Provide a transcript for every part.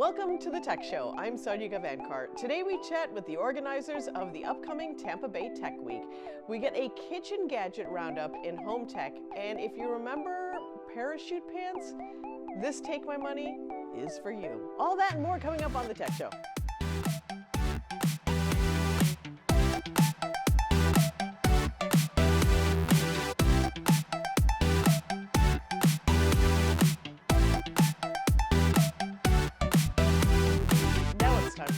Welcome to the Tech Show. I'm Sonia Gavankar. Today we chat with the organizers of the upcoming Tampa Bay Tech Week. We get a kitchen gadget roundup in home tech, and if you remember parachute pants, this Take My Money is for you. All that and more coming up on the Tech Show.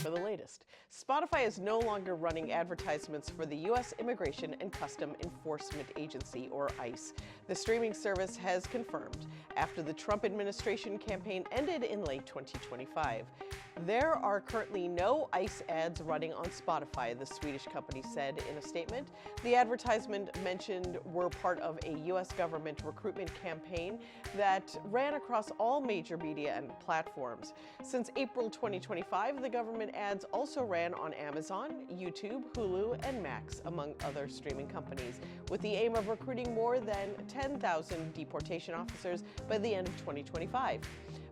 For the latest. Spotify is no longer running advertisements for the U.S. Immigration and Customs Enforcement Agency, or ICE. The streaming service has confirmed after the Trump administration campaign ended in late 2025. There are currently no ICE ads running on Spotify, the Swedish company said in a statement. The advertisement mentioned were part of a U.S. government recruitment campaign that ran across all major media and platforms. Since April 2025, the government ads also ran on Amazon, YouTube, Hulu, and Max, among other streaming companies, with the aim of recruiting more than 10,000 deportation officers by the end of 2025.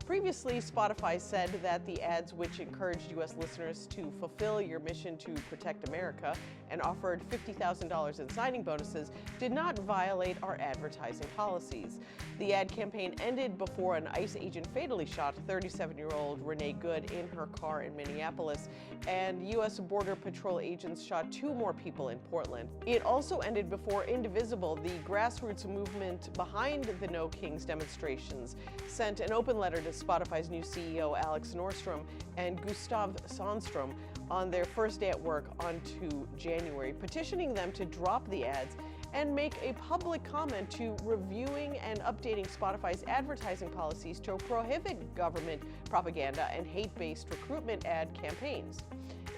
Previously, Spotify said that the ads, which encouraged U.S. listeners to fulfill your mission to protect America and offered $50,000 in signing bonuses, did not violate our advertising policies. The ad campaign ended before an ICE agent fatally shot 37-year-old Renee Good in her car in Minneapolis, and U.S. Border Patrol agents shot 2 more people in Portland. It also ended before Indivisible, the grassroots movement behind the No Kings demonstrations, sent an open letter to Spotify's new CEO, Alex Norström, and Gustav Sandström on their first day at work on 2 January, petitioning them to drop the ads and make a public comment to reviewing and updating Spotify's advertising policies to prohibit government propaganda and hate-based recruitment ad campaigns.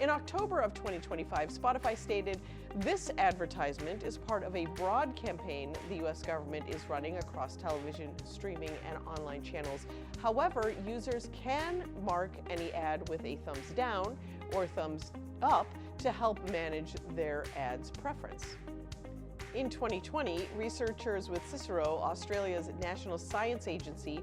In October of 2025, Spotify stated, "This advertisement is part of a broad campaign the U.S. government is running across television, streaming, and online channels. However, users can mark any ad with a thumbs down or thumbs up to help manage their ad's preference." In 2020, researchers with Cicero, Australia's national science agency,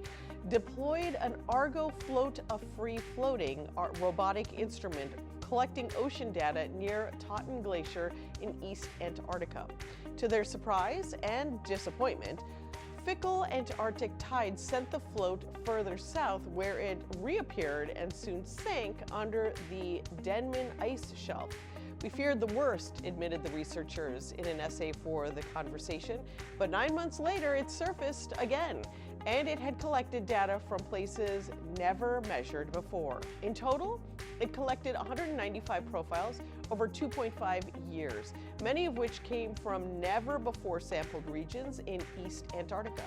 deployed an Argo float-a-free floating robotic instrument collecting ocean data near Totten Glacier in East Antarctica. To their surprise and disappointment, fickle Antarctic tides sent the float further south, where it reappeared and soon sank under the Denman ice shelf. "We feared the worst," admitted the researchers in an essay for The Conversation, but 9 months later it surfaced again, and it had collected data from places never measured before. In total, it collected 195 profiles over 2.5 years, many of which came from never-before sampled regions in East Antarctica.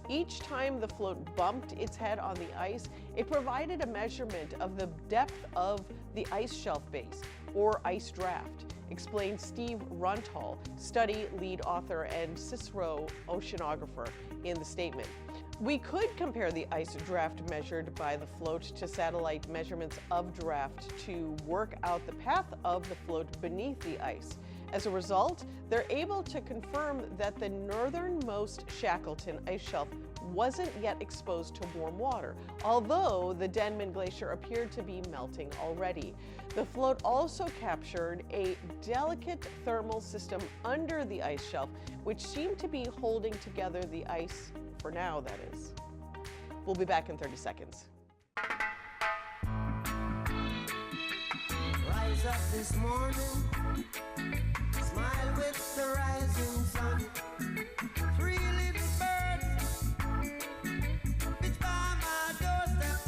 Each time the float bumped its head on the ice, it provided a measurement of the depth of the ice shelf base, or ice draft, explained Steve Runtall, study lead author and Cicero oceanographer, in the statement. "We could compare the ice draft measured by the float to satellite measurements of draft to work out the path of the float beneath the ice. As a result, they're able to confirm that the northernmost Shackleton ice shelf wasn't yet exposed to warm water, although the Denman Glacier appeared to be melting already. The float also captured a delicate thermal system under the ice shelf, which seemed to be holding together the ice, for now, that is." We'll be back in 30 seconds. Rise up this morning, smile with the rising sun. 3 little birds, pitch by my doorstep,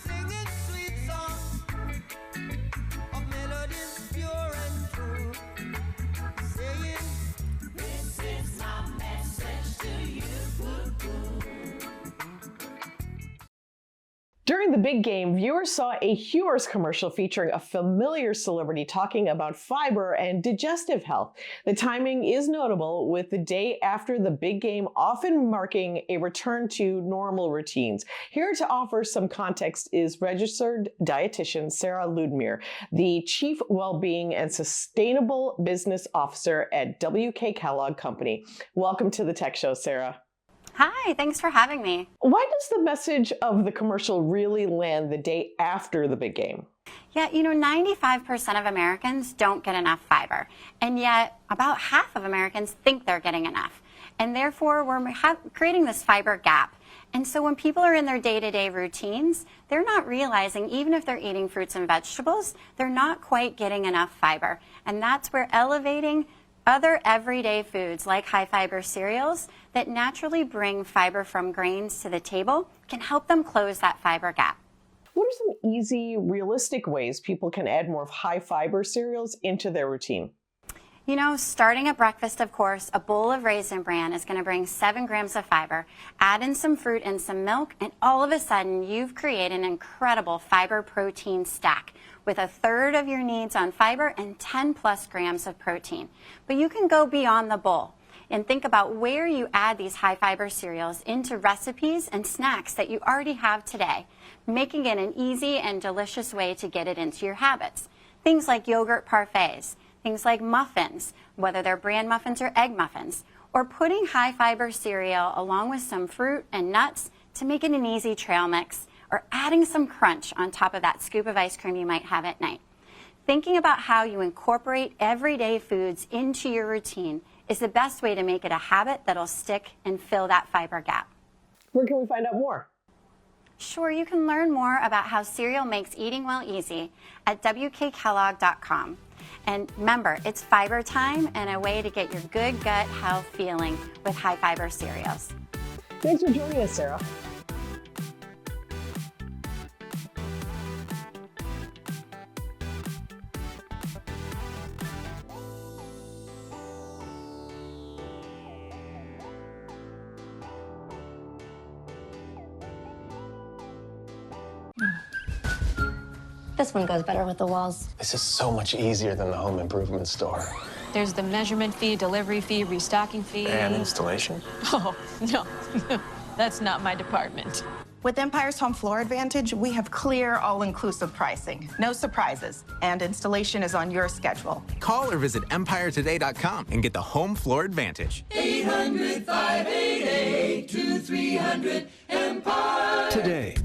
singing sweet songs of melodies pure and true, saying, "This is my message to you." During the big game, viewers saw a humorous commercial featuring a familiar celebrity talking about fiber and digestive health. The timing is notable, with the day after the big game often marking a return to normal routines. Here to offer some context is registered dietitian Sarah Ludmir, the Chief Wellbeing and Sustainable Business Officer at WK Kellogg Company. Welcome to the Tech Show, Sarah. Hi, thanks for having me. Why does the message of the commercial really land the day after the big game? Yeah, 95% of Americans don't get enough fiber, and yet about half of Americans think they're getting enough. And therefore, we're creating this fiber gap. And so when people are in their day-to-day routines, they're not realizing, even if they're eating fruits and vegetables, they're not quite getting enough fiber. And that's where elevating other everyday foods like high fiber cereals that naturally bring fiber from grains to the table can help them close that fiber gap. What are some easy, realistic ways people can add more high fiber cereals into their routine? Starting at breakfast, of course, a bowl of Raisin Bran is going to bring 7 grams of fiber. Add in some fruit and some milk, and all of a sudden, you've created an incredible fiber protein stack with 1/3 of your needs on fiber and 10 plus grams of protein. But you can go beyond the bowl and think about where you add these high fiber cereals into recipes and snacks that you already have today, making it an easy and delicious way to get it into your habits. Things like yogurt parfaits, things like muffins, whether they're bran muffins or egg muffins, or putting high fiber cereal along with some fruit and nuts to make it an easy trail mix, or adding some crunch on top of that scoop of ice cream you might have at night. Thinking about how you incorporate everyday foods into your routine is the best way to make it a habit that'll stick and fill that fiber gap. Where can we find out more? Sure, you can learn more about how cereal makes eating well easy at wkkellogg.com. And remember, it's fiber time and a way to get your good gut health feeling with high fiber cereals. Thanks for joining us, Sarah. This one goes better with the walls. This is so much easier than the home improvement store. There's the measurement fee, delivery fee, restocking fee. And installation. Oh, no, that's not my department. With Empire's Home Floor Advantage, we have clear, all-inclusive pricing. No surprises, and installation is on your schedule. Call or visit EmpireToday.com and get the Home Floor Advantage. 800-588-2300 Today.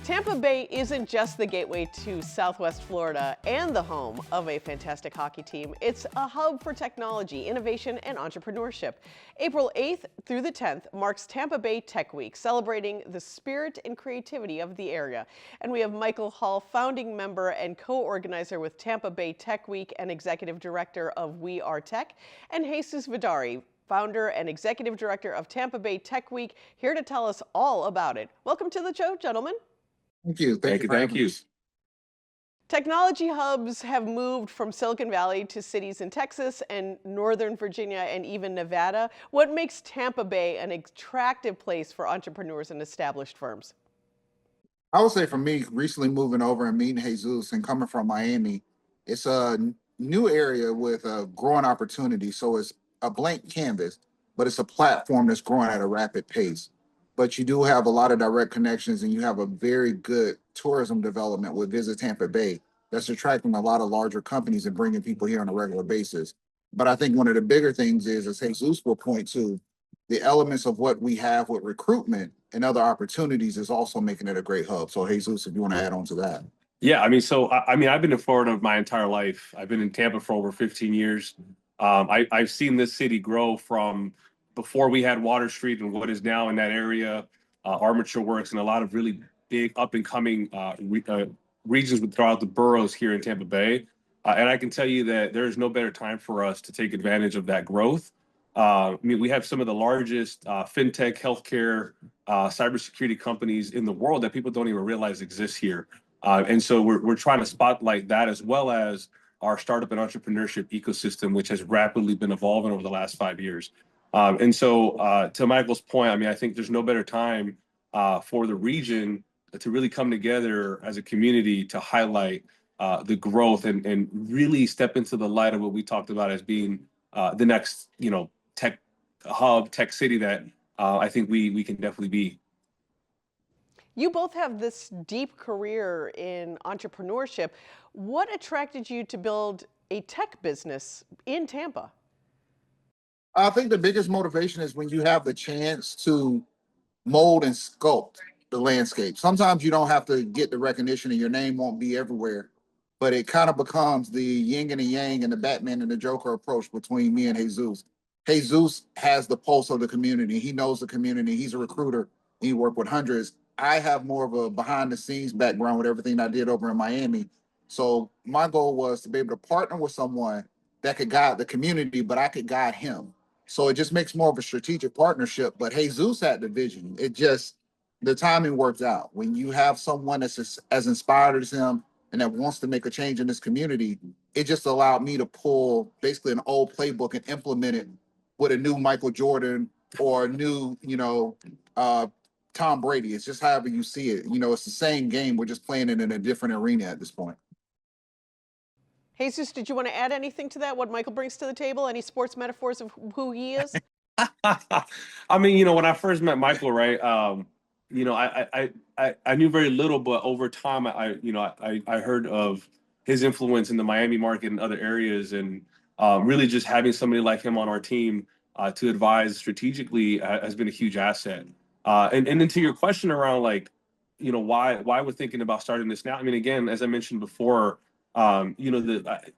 Tampa Bay isn't just the gateway to Southwest Florida and the home of a fantastic hockey team. It's a hub for technology, innovation, and entrepreneurship. April 8th through the 10th marks Tampa Bay Tech Week, celebrating the spirit and creativity of the area. And we have Michael Hall, founding member and co-organizer with Tampa Bay Tech Week and executive director of We Are Tech, and Jesus Vidari, founder and executive director of Tampa Bay Tech Week, here to tell us all about it. Welcome to the show, gentlemen. Thank you. Thank you. Technology hubs have moved from Silicon Valley to cities in Texas and Northern Virginia and even Nevada. What makes Tampa Bay an attractive place for entrepreneurs and established firms? I would say for me, recently moving over and meeting Jesus and coming from Miami, it's a new area with a growing opportunity. So it's a blank canvas, but it's a platform that's growing at a rapid pace. But you do have a lot of direct connections and you have a very good tourism development with Visit Tampa Bay that's attracting a lot of larger companies and bringing people here on a regular basis. But I think one of the bigger things is, as Jesus will point to, the elements of what we have with recruitment and other opportunities is also making it a great hub. So Jesus, if you want to add on to that. Yeah, I've been in Florida my entire life. I've been in Tampa for over 15 years. I've seen this city grow from before we had Water Street and what is now in that area, Armature Works, and a lot of really big up and coming regions throughout the boroughs here in Tampa Bay. And I can tell you that there's no better time for us to take advantage of that growth. We have some of the largest fintech, healthcare, cybersecurity companies in the world that people don't even realize exist here. And so we're trying to spotlight that, as well as our startup and entrepreneurship ecosystem, which has rapidly been evolving over the last 5 years. And so to Michael's point, I think there's no better time for the region to really come together as a community to highlight the growth and really step into the light of what we talked about as being the next, tech hub, tech city that I think we can definitely be. You both have this deep career in entrepreneurship. What attracted you to build a tech business in Tampa? I think the biggest motivation is when you have the chance to mold and sculpt the landscape. Sometimes you don't have to get the recognition and your name won't be everywhere, but it kind of becomes the yin and the yang and the Batman and the Joker approach between me and Jesus. Jesus has the pulse of the community. He knows the community. He's a recruiter. He worked with hundreds. I have more of a behind the scenes background with everything I did over in Miami. So my goal was to be able to partner with someone that could guide the community, but I could guide him. So it just makes more of a strategic partnership. But Jesus had the vision. It just, the timing worked out. When you have someone that's as inspired as him and that wants to make a change in this community, it just allowed me to pull basically an old playbook and implement it with a new Michael Jordan or a new, Tom Brady. It's just however you see it. It's the same game. We're just playing it in a different arena at this point. Jesus, did you want to add anything to that? What Michael brings to the table? Any sports metaphors of who he is? I mean, when I first met Michael, right? I knew very little, but over time, I heard of his influence in the Miami market and other areas, and really just having somebody like him on our team to advise strategically has been a huge asset. And then to your question around why we're thinking about starting this now. I mean, again, as I mentioned before, the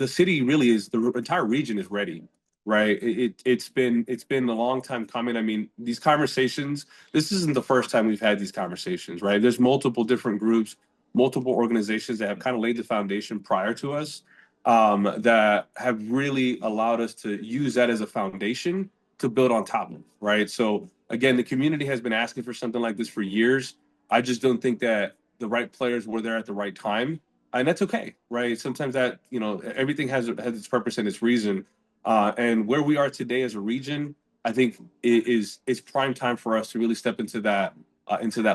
city really is, the entire region is ready, right? It's been a long time coming. I mean, these conversations, this isn't the first time we've had these conversations, right? There's multiple different groups, multiple organizations that have kind of laid the foundation prior to us, that have really allowed us to use that as a foundation to build on top of, right? So again, the community has been asking for something like this for years. I just don't think that the right players were there at the right time. And that's okay, right? Sometimes that, everything has its purpose and its reason. And where we are today as a region, I think it's prime time for us to really step into that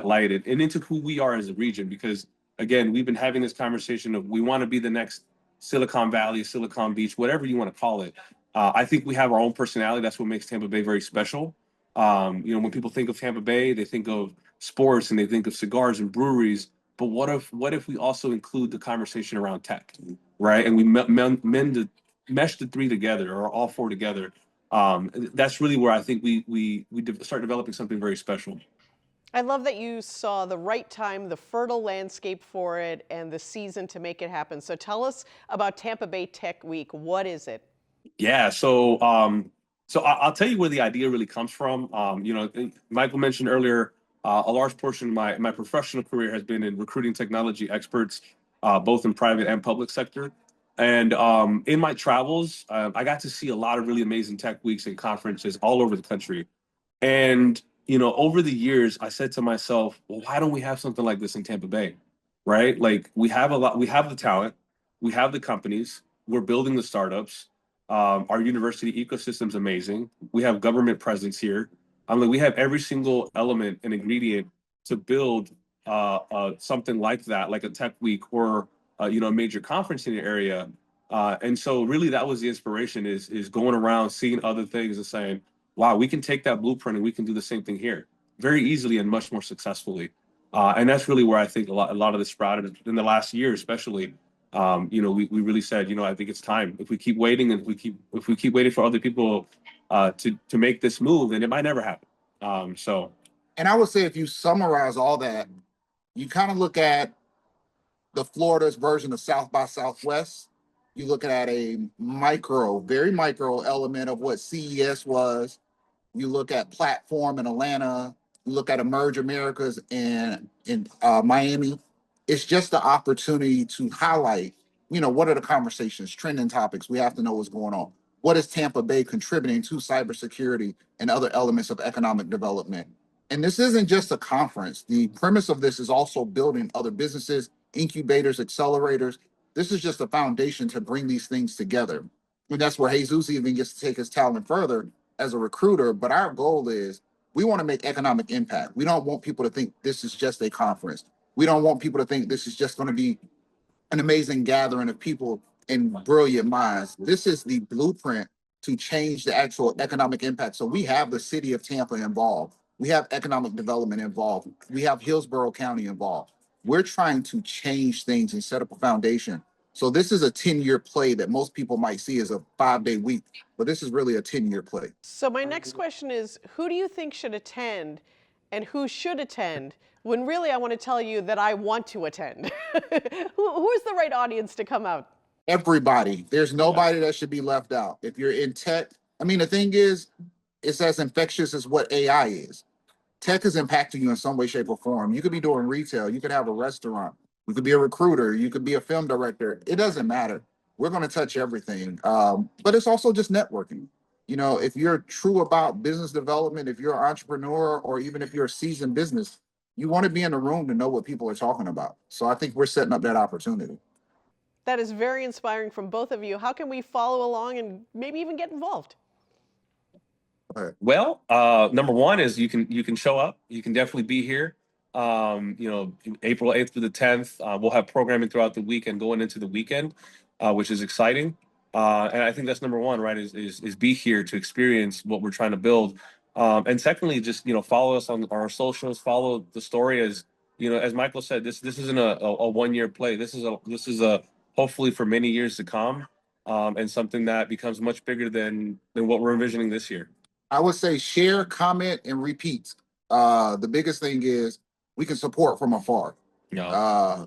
light and into who we are as a region. Because again, we've been having this conversation of we want to be the next Silicon Valley, Silicon Beach, whatever you want to call it. I think we have our own personality. That's what makes Tampa Bay very special. When people think of Tampa Bay, they think of sports and they think of cigars and breweries. But what if we also include the conversation around tech, right? And we mesh the three together, or all four together. That's really where I think we start developing something very special. I love that you saw the right time, the fertile landscape for it, and the season to make it happen. So tell us about Tampa Bay Tech Week. What is it? Yeah, so I'll tell you where the idea really comes from. Michael mentioned earlier, a large portion of my professional career has been in recruiting technology experts, both in private and public sector. And in my travels, I got to see a lot of really amazing tech weeks and conferences all over the country. And over the years, I said to myself, well, why don't we have something like this in Tampa Bay, right? Like we have the talent, we have the companies, we're building the startups. Our university ecosystem's amazing. We have government presence here. We have every single element and ingredient to build something like that, like a tech week or a major conference in the area. And so really that was the inspiration is going around, seeing other things and saying, wow, we can take that blueprint and we can do the same thing here very easily and much more successfully. And that's really where I think a lot of this sprouted in the last year, especially. We really said, I think it's time. If we keep waiting and if we keep waiting for other people to make this move, then it might never happen. And I would say if you summarize all that, you kind of look at the Florida's version of South by Southwest. You look at a very micro element of what CES was. You look at Platform in Atlanta. You look at Emerge Americas in Miami. It's just the opportunity to highlight, what are the conversations, trending topics. We have to know what's going on. What is Tampa Bay contributing to cybersecurity and other elements of economic development? And this isn't just a conference. The premise of this is also building other businesses, incubators, accelerators. This is just a foundation to bring these things together. And that's where Jesus even gets to take his talent further as a recruiter. But our goal is we want to make economic impact. We don't want people to think this is just a conference. We don't want people to think this is just going to be an amazing gathering of people and brilliant minds. This is the blueprint to change the actual economic impact. So we have the city of Tampa involved. We have economic development involved. We have Hillsborough County involved. We're trying to change things and set up a foundation So this is a 10-year play that most people might see as a 5-day week, but this is really a 10-year play. So my next question is, who do you think should attend and who should attend, when really I want to tell you that I want to attend? Who is the right audience to come out? Everybody. There's nobody that should be left out. If you're in tech, I mean, the thing is, it's as infectious as what AI is. Tech is impacting you in some way, shape, or form. You could be doing retail. You could have a restaurant. You could be a recruiter. You could be a film director. It doesn't matter. We're going to touch everything. But it's also just networking. You know, if you're true about business development, if you're an entrepreneur, or even if you're a seasoned business, you want to be in the room to know what people are talking about. So I think we're setting up that opportunity. That is very inspiring from both of you. How can we follow along and maybe even get involved? Well, number one is you can show up. You can definitely be here. April 8th through the 10th. We'll have programming throughout the week and going into the weekend, which is exciting. And I think that's number one, right? Is be here to experience what we're trying to build. And secondly, just follow us on our socials. Follow the story. As Michael said, this isn't a 1-year play. This is a hopefully for many years to come, and something that becomes much bigger than what we're envisioning this year. I would say share, comment, and repeat. The biggest thing is we can support from afar. Yeah.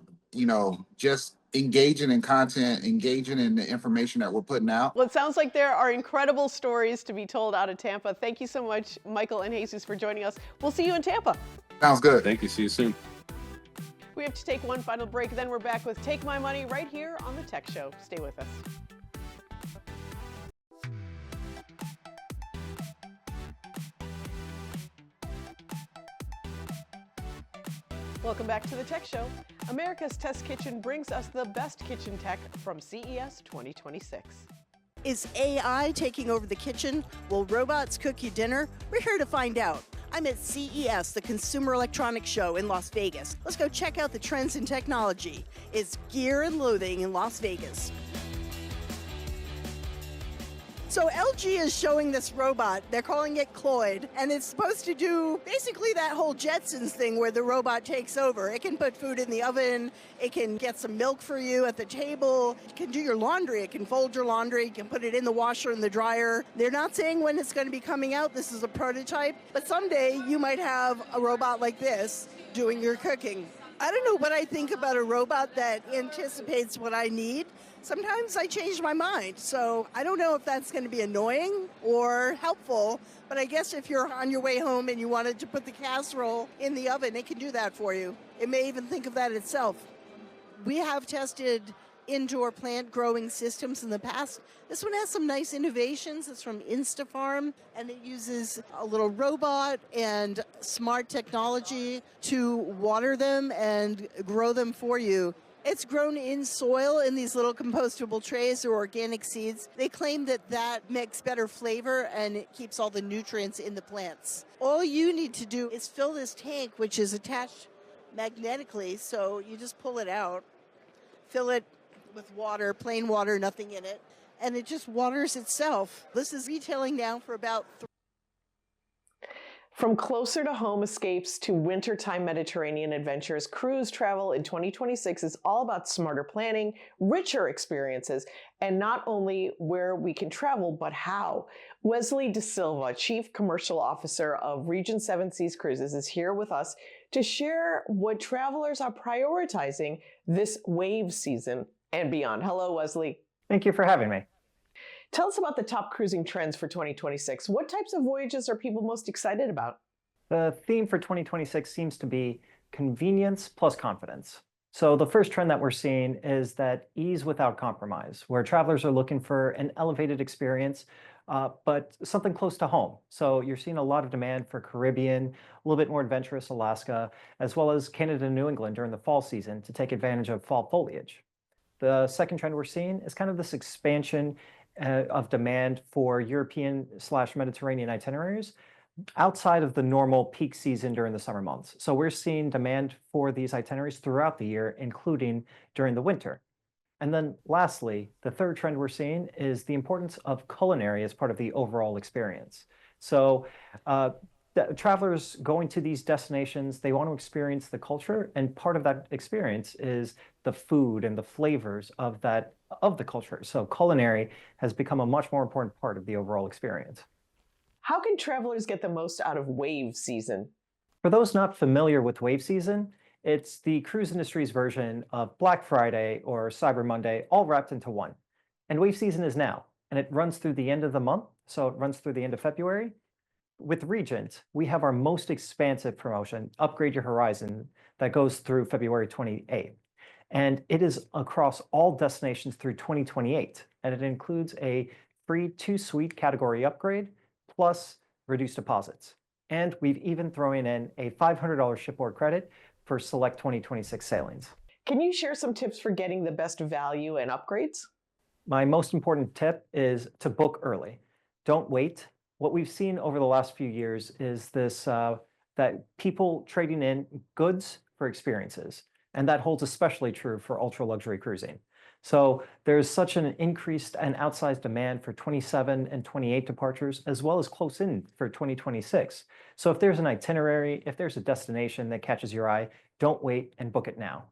Just engaging in content, engaging in the information that we're putting out. Well, it sounds like there are incredible stories to be told out of Tampa. Thank you so much, Michael and Jesus, for joining us. We'll see you in Tampa. Sounds good. Thank you. See you soon. We have to take one final break, then we're back with Take My Money right here on The Tech Show. Stay with us. Welcome back to The Tech Show. America's Test Kitchen brings us the best kitchen tech from CES 2026. Is AI taking over the kitchen? Will robots cook you dinner? We're here to find out. I'm at CES, the Consumer Electronics Show in Las Vegas. Let's go check out the trends in technology. It's Gear and Loathing in Las Vegas. So LG is showing this robot. They're calling it Cloyd, and it's supposed to do basically that whole Jetsons thing where the robot takes over. It can put food in the oven. It can get some milk for you at the table. It can do your laundry. It can fold your laundry. You can put it in the washer and the dryer. They're not saying when it's going to be coming out. This is a prototype, but someday you might have a robot like this doing your cooking. I don't know what I think about a robot that anticipates what I need. Sometimes I change my mind, so I don't know if that's going to be annoying or helpful, but I guess if you're on your way home and you wanted to put the casserole in the oven, it can do that for you. It may even think of that itself. We have tested indoor plant growing systems in the past. This one has some nice innovations. It's from InstaFarm, and it uses a little robot and smart technology to water them and grow them for you. It's grown in soil in these little compostable trays or organic seeds. They claim that that makes better flavor and it keeps all the nutrients in the plants. All you need to do is fill this tank, which is attached magnetically, so you just pull it out, fill it with water, plain water, nothing in it, and it just waters itself. This is retailing now for about From closer to home escapes to wintertime Mediterranean adventures, cruise travel in 2026 is all about smarter planning, richer experiences, and not only where we can travel, but how. Wesley De Silva, Chief Commercial Officer of Region 7 Seas Cruises, is here with us to share what travelers are prioritizing this wave season and beyond. Hello, Wesley. Thank you for having me. Tell us about the top cruising trends for 2026. What types of voyages are people most excited about? The theme for 2026 seems to be convenience plus confidence. So the first trend that we're seeing is that ease without compromise, where travelers are looking for an elevated experience, but something close to home. So you're seeing a lot of demand for Caribbean, a little bit more adventurous Alaska, as well as Canada and New England during the fall season to take advantage of fall foliage. The second trend we're seeing is kind of this expansion of demand for European/Mediterranean itineraries outside of the normal peak season during the summer months. So we're seeing demand for these itineraries throughout the year, including during the winter. And then lastly, the third trend we're seeing is the importance of culinary as part of the overall experience. So Travelers going to these destinations, they want to experience the culture, and part of that experience is the food and the flavors of the culture. So culinary has become a much more important part of the overall experience. How can travelers get the most out of wave season? For those not familiar with wave season, it's the cruise industry's version of Black Friday or Cyber Monday, all wrapped into one. And wave season is now, and it runs through the end of the month, so it runs through the end of February. With Regent, we have our most expansive promotion, Upgrade Your Horizon, that goes through February 28th. And it is across all destinations through 2028. And it includes a free 2-suite category upgrade, plus reduced deposits. And we've even thrown in a $500 shipboard credit for select 2026 sailings. Can you share some tips for getting the best value and upgrades? My most important tip is to book early. Don't wait. What we've seen over the last few years is this, that people trading in goods for experiences. And that holds especially true for ultra luxury cruising. So there's such an increased and outsized demand for 27 and 28 departures, as well as close in for 2026. So if there's an itinerary, if there's a destination that catches your eye, don't wait and book it now.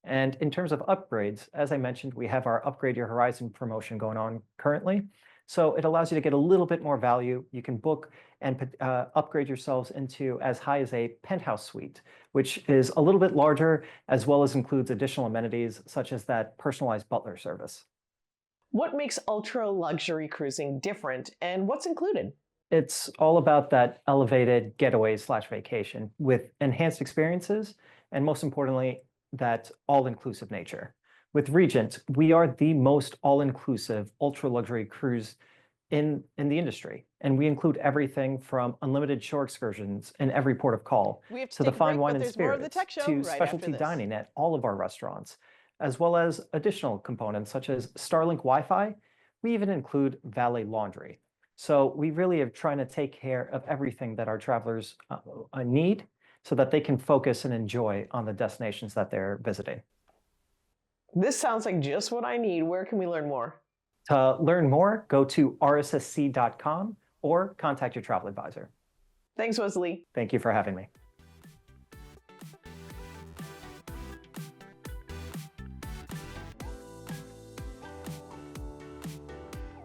And in terms of upgrades, as I mentioned, we have our Upgrade Your Horizon promotion going on currently. So it allows you to get a little bit more value. You can book and upgrade yourselves into as high as a penthouse suite, which is a little bit larger, as well as includes additional amenities such as that personalized butler service. What makes ultra luxury cruising different, and what's included? It's all about that elevated getaway/vacation with enhanced experiences, and most importantly, that all-inclusive nature. With Regent, we are the most all-inclusive ultra-luxury cruise in the industry. And we include everything from unlimited shore excursions in every port of call to the fine wine and spirits to specialty dining at all of our restaurants, as well as additional components such as Starlink Wi-Fi. We even include valet laundry. So we really are trying to take care of everything that our travelers need so that they can focus and enjoy on the destinations that they're visiting. This sounds like just what I need. Where can we learn more? To learn more, go to rssc.com or contact your travel advisor. Thanks, Wesley. Thank you for having me.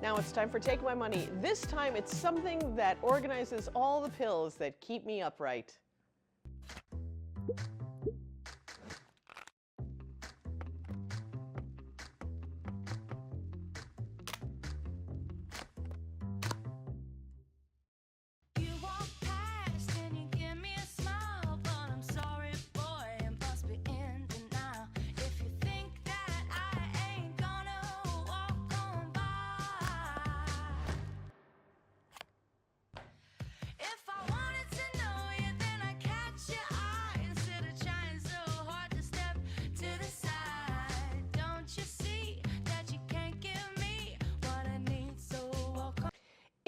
Now it's time for Take My Money. This time it's something that organizes all the pills that keep me upright.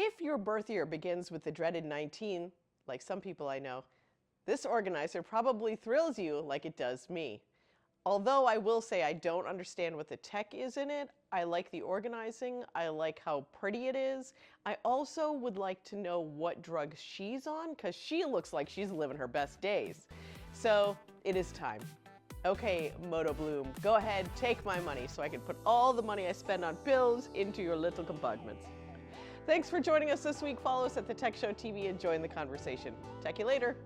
If your birth year begins with the dreaded 19, like some people I know, this organizer probably thrills you like it does me. Although I will say I don't understand what the tech is in it, I like the organizing, I like how pretty it is. I also would like to know what drugs she's on, because she looks like she's living her best days. So it is time. Okay, Moto Bloom, go ahead, take my money so I can put all the money I spend on pills into your little compartments. Thanks for joining us this week. Follow us at The Tech Show TV and join the conversation. Talk to you later.